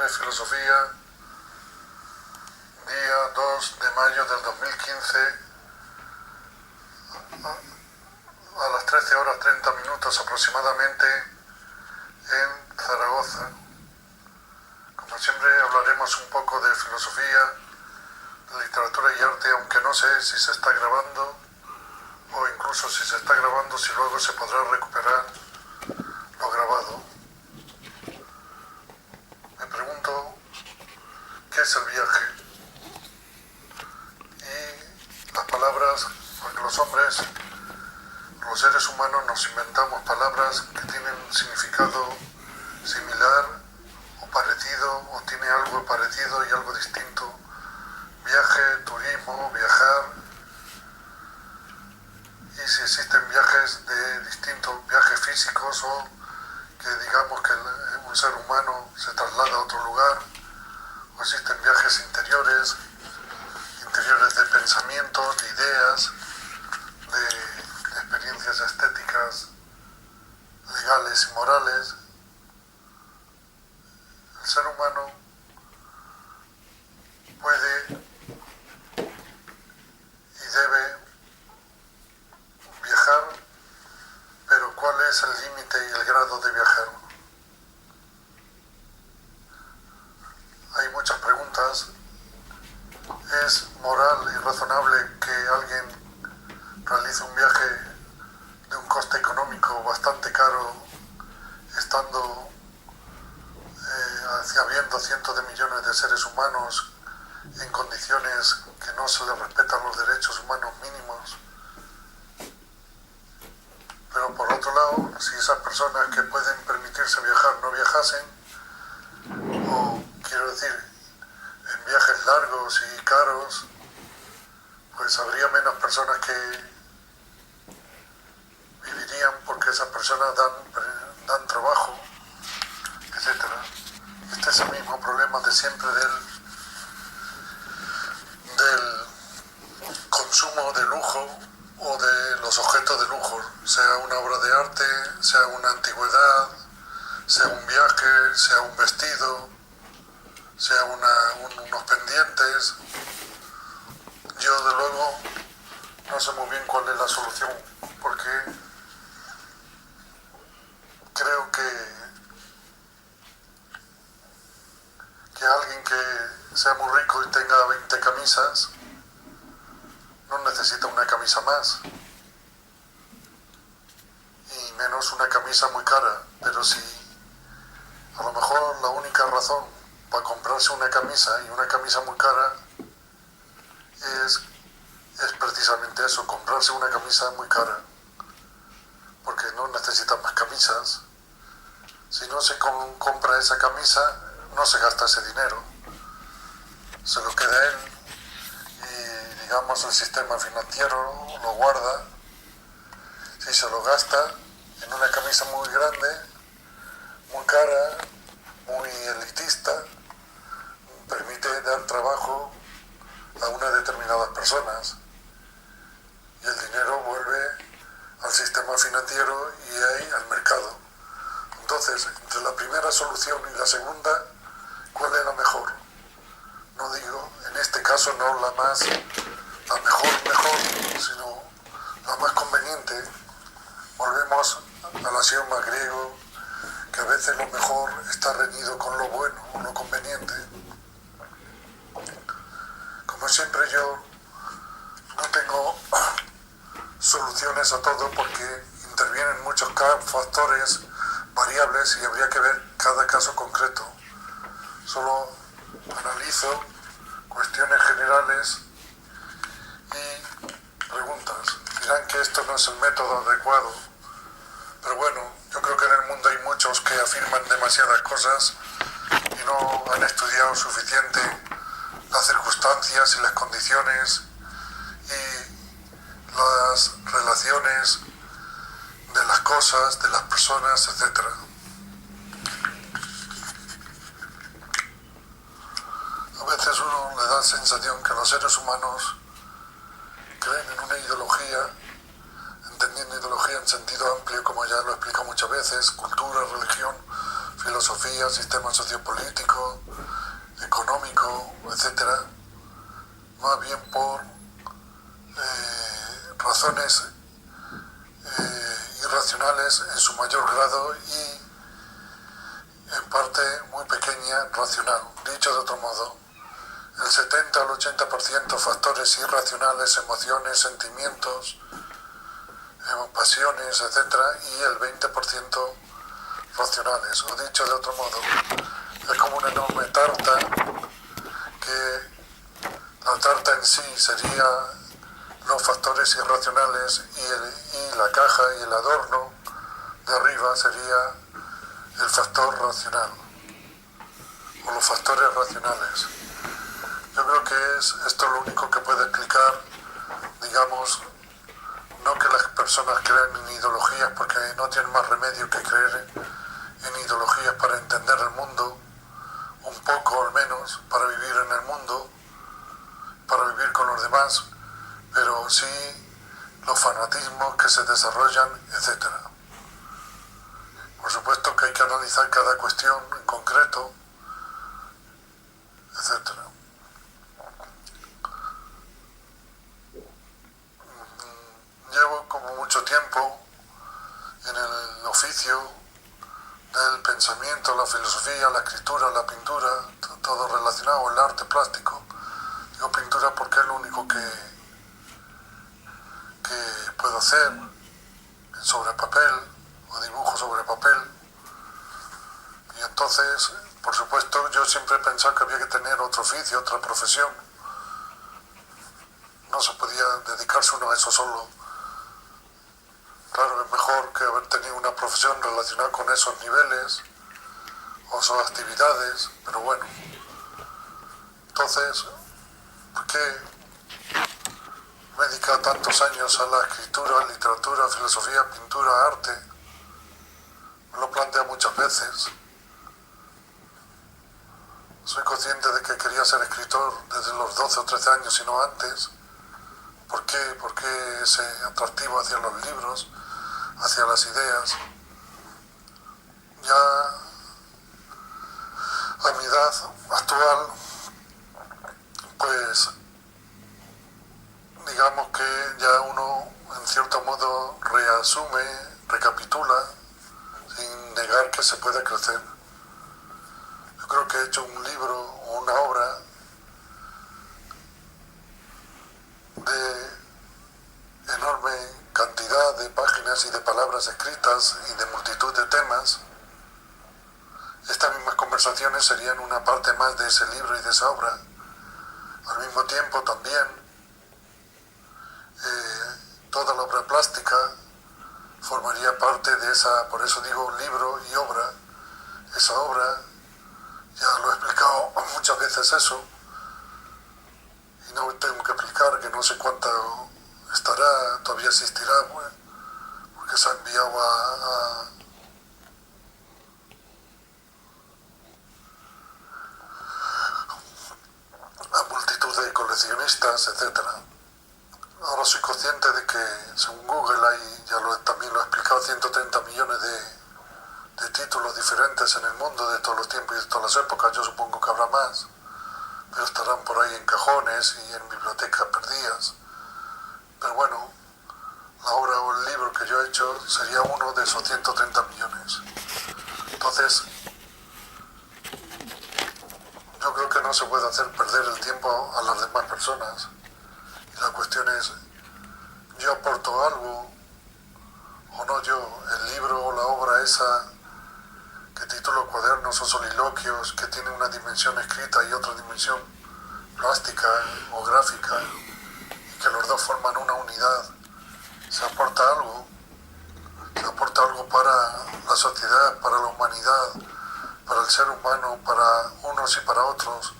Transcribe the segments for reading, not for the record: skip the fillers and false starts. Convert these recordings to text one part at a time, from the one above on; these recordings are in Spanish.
de Filosofía, día 2 de mayo del 2015, a las 13 horas 30 minutos aproximadamente, en Zaragoza. Como siempre hablaremos un poco de filosofía, de literatura y arte, aunque no sé si se está grabando o incluso si se está grabando, si luego se podrá recuperar lo grabado. Me pregunto qué es el viaje y las palabras, porque los hombres, los seres humanos, nos inventamos palabras que tienen significado similar o parecido, o tiene algo parecido y algo distinto. Viaje, turismo, viajar, y si existen viajes de distintos viajes físicos, o que digamos que un ser humano se traslada a otro lugar, o existen viajes interiores de pensamientos, de ideas, de experiencias estéticas, legales y morales. El ser humano puede y debe viajar, pero ¿cuál es el límite y el grado de viajar? Hay muchas preguntas. ¿Es moral y razonable que alguien realice un viaje de un coste económico bastante caro, estando habiendo cientos de millones de seres humanos en condiciones que no se les respetan los derechos humanos mínimos? Pero por otro lado, si esas personas que pueden permitirse viajar no viajasen, o quiero decir, en viajes largos y caros, pues habría menos personas que vivirían, porque esas personas dan trabajo, etc. Este es el mismo problema de siempre del consumo de lujo o de los objetos de lujo, sea una obra de arte, sea una antigüedad, sea un viaje, sea un vestido, sea unos pendientes. Yo de luego no sé muy bien cuál es la solución, porque creo que alguien que sea muy rico y tenga 20 camisas no necesita una camisa más, y menos una camisa muy cara. Pero si a lo mejor la única razón para comprarse una camisa, y una camisa muy cara, es precisamente eso, comprarse una camisa muy cara, porque no necesita más camisas. Si no se compra esa camisa, no se gasta ese dinero, se lo queda él, y digamos el sistema financiero lo guarda. Si se lo gasta en una camisa muy grande, muy cara, muy elitista, permite dar trabajo a unas determinadas personas, y el dinero vuelve al sistema financiero y ahí al mercado. Entonces, entre la primera solución y la segunda, ¿cuál es la mejor? No digo, en este caso, no la mejor, sino la más conveniente. Volvemos al axioma griego, que a veces lo mejor está reñido con lo bueno o lo conveniente. Como siempre, yo no tengo soluciones a todo, porque intervienen muchos factores, variables, y habría que ver cada caso concreto. Solo analizo cuestiones generales y preguntas. Dirán que esto no es el método adecuado, pero bueno, yo creo que en el mundo hay muchos que afirman demasiadas cosas y no han estudiado suficiente las circunstancias y las condiciones y las relaciones de las cosas, de las personas, etc. A veces uno le da la sensación que los seres humanos creen en una ideología, entendiendo ideología en sentido amplio, como ya lo he explicado muchas veces: cultura, religión, filosofía, sistema sociopolítico, económico, etcétera, más bien por razones irracionales en su mayor grado y en parte muy pequeña racional. Dicho de otro modo, el 70 al 80% factores irracionales, emociones, sentimientos, pasiones, etcétera, y el 20% racionales. O dicho de otro modo, es como una enorme tarta que la tarta en sí sería los factores irracionales y la caja y el adorno de arriba sería el factor racional o los factores racionales. Yo creo que es esto lo único que puede explicar, digamos, no que las personas crean en ideologías, porque no tienen más remedio que creer en ideologías para entender el mundo, un poco al menos, para vivir en el mundo, para vivir con los demás, pero sí los fanatismos que se desarrollan, etcétera. Por supuesto que hay que analizar cada cuestión en concreto, etcétera. Llevo como mucho tiempo en el oficio del pensamiento, la filosofía, la escritura, la pintura, todo relacionado, el arte plástico. Digo pintura porque es lo único que puedo hacer sobre papel o dibujo sobre papel. Y entonces, por supuesto, yo siempre he pensado que había que tener otro oficio, otra profesión. No se podía dedicarse uno a eso solo. Claro, es mejor que haber tenido una profesión relacionada con esos niveles o esas actividades, pero bueno. Entonces, ¿por qué me he dedicado tantos años a la escritura, literatura, filosofía, pintura, arte? Me lo planteo muchas veces. Soy consciente de que quería ser escritor desde los 12 o 13 años y no antes. ¿Por qué? ¿Por qué ese atractivo hacia los libros, hacia las ideas? Ya a mi edad actual, pues digamos que ya uno en cierto modo reasume, recapitula, sin negar que se puede crecer. Yo creo que he hecho un libro o una obra de enorme cantidad de páginas y de palabras escritas y de multitud de temas. Estas mismas conversaciones serían una parte más de ese libro y de esa obra. Al mismo tiempo también toda la obra plástica formaría parte de esa, por eso digo libro y obra. Esa obra, ya lo he explicado muchas veces eso, y no tengo que explicar que no sé cuánto estará, todavía existirá, pues, porque se ha enviado a multitud de coleccionistas, etcétera. Ahora soy consciente de que, según Google, hay, también lo he explicado, 130 millones de títulos diferentes en el mundo, de todos los tiempos y de todas las épocas. Yo supongo que habrá más, pero estarán por ahí en cajones y en bibliotecas perdidas. Pero bueno, la obra o el libro que yo he hecho sería uno de esos 130 millones. Entonces, yo creo que no se puede hacer perder el tiempo a las demás personas. Y la cuestión es, ¿yo aporto algo o no yo? El libro o la obra esa que titulo Cuadernos o Soliloquios, que tiene una dimensión escrita y otra dimensión plástica o gráfica, y que los dos forman una unidad, ¿se aporta algo? ¿Se aporta algo para la sociedad, para la humanidad, para el ser humano, para unos y para otros?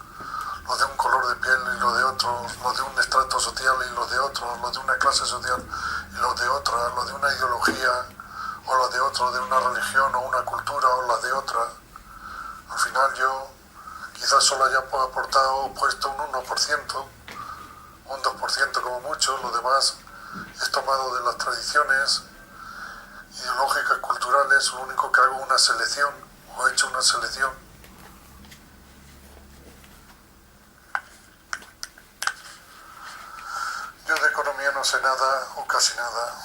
Lo de un color de piel y lo de otros, lo de un estrato social y lo de otros, lo de una clase social y lo de otra, lo de una ideología o lo de otro, de una religión o una cultura o la de otra. Al final yo quizás solo haya aportado, puesto un 1%, un 2% como mucho, lo demás es tomado de las tradiciones ideológicas, culturales. Lo único que hago es una selección o ha hecho una selección. Yo de economía no sé nada o casi nada,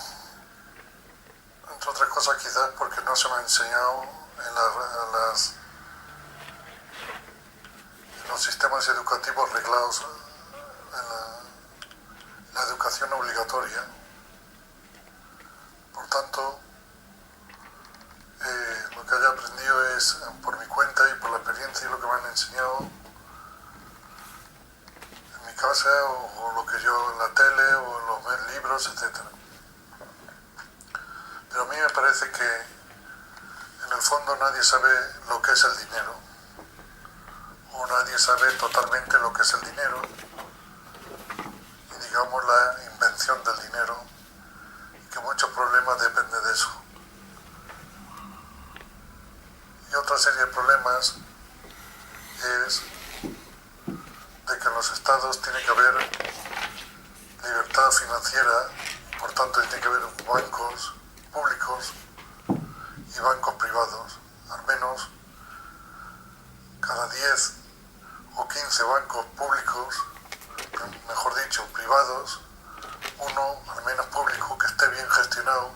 entre otras cosas quizás porque no se me ha enseñado en los sistemas educativos reglados en la educación obligatoria. Por tanto, lo que haya aprendido es por mi cuenta y por la experiencia y lo que me han enseñado en mi casa o lo que yo en la tele o en los libros, etc. Pero a mí me parece que en el fondo nadie sabe lo que es el dinero, o nadie sabe totalmente lo que es el dinero y digamos la invención del dinero, y que muchos problemas dependen de eso. Y otra serie de problemas es de que en los estados tiene que haber libertad financiera, por tanto tiene que haber bancos públicos y bancos privados. Al menos cada 10 o 15 bancos públicos, mejor dicho, privados, uno al menos público que esté bien gestionado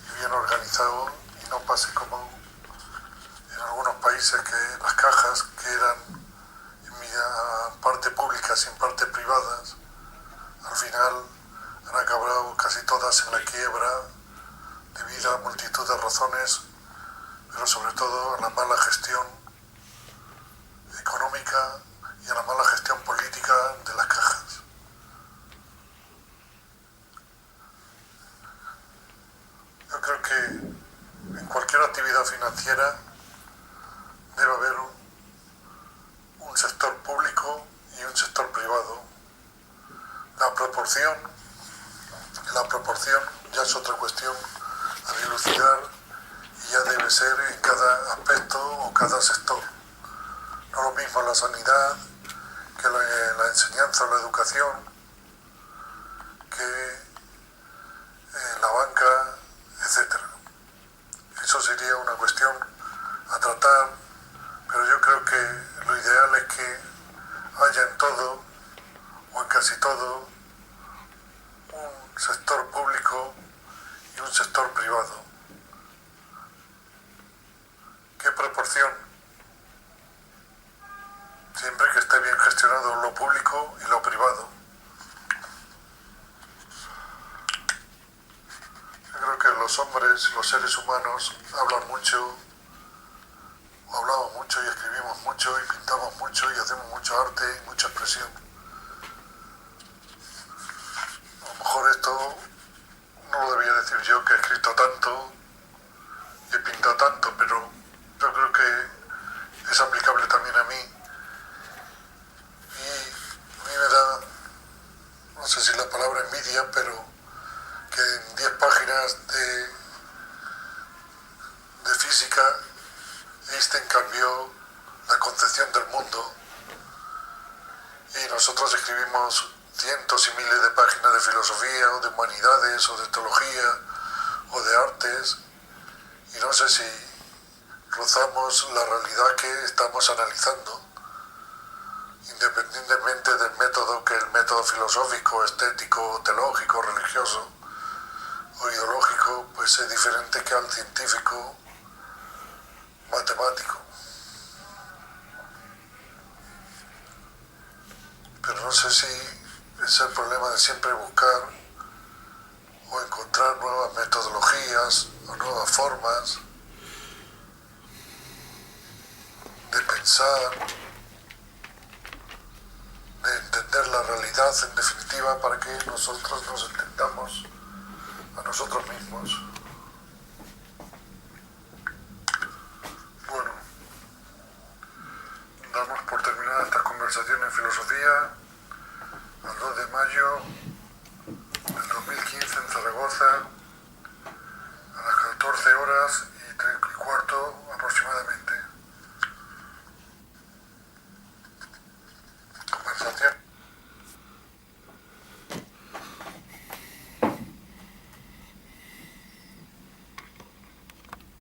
y bien organizado, y no pase como en algunos países que las cajas, que eran en parte públicas y en parte privadas, al final han acabado casi todas en la quiebra debido a multitud de razones, pero sobre todo a la mala gestión económica y a la mala gestión política de las cajas. Yo creo que en cualquier actividad financiera debe haber un sector público y un sector privado. La proporción ya es otra cuestión a dilucidar y ya debe ser en cada aspecto o cada sector. No lo mismo la sanidad que la enseñanza o la educación, que la banca, etc. Eso sería una cuestión a tratar, pero yo creo que lo ideal es que haya en todo o en casi todo un sector público y un sector privado. ¿Qué proporción? Siempre que esté bien gestionado lo público y lo privado. Yo creo que los hombres, los seres humanos, hablan mucho, o hablamos mucho y escribimos mucho y pintamos mucho y hacemos mucho arte y mucha expresión. A lo mejor esto no lo debía decir yo, que he escrito tanto y he pintado tanto, pero yo creo que es aplicable también a mí. Y a mí me da, no sé si la palabra envidia, pero que en 10 páginas de física Einstein cambió la concepción del mundo y nosotros escribimos cientos y miles de páginas de filosofía o de humanidades o de teología o de artes, y no sé si rozamos la realidad que estamos analizando, independientemente del método, que el método filosófico, estético, teológico, religioso o ideológico pues es diferente que al científico matemático. Pero no sé si es el problema de siempre buscar o encontrar nuevas metodologías o nuevas formas de pensar, de entender la realidad en definitiva, para que nosotros nos entendamos a nosotros mismos. Bueno, damos por terminada esta conversación en filosofía al 2 de mayo del 2015 en Zaragoza a las 14 horas